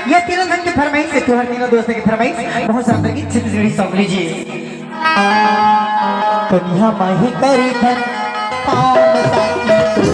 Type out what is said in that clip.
ये तीनों धन की फरमाइश है, त्योहार तीनों दोस्तों की फरमाइश। बहुत सारा की छिंदड़ी सॉन्ग लीजिए। कन्या माही करी धन पाम ताकी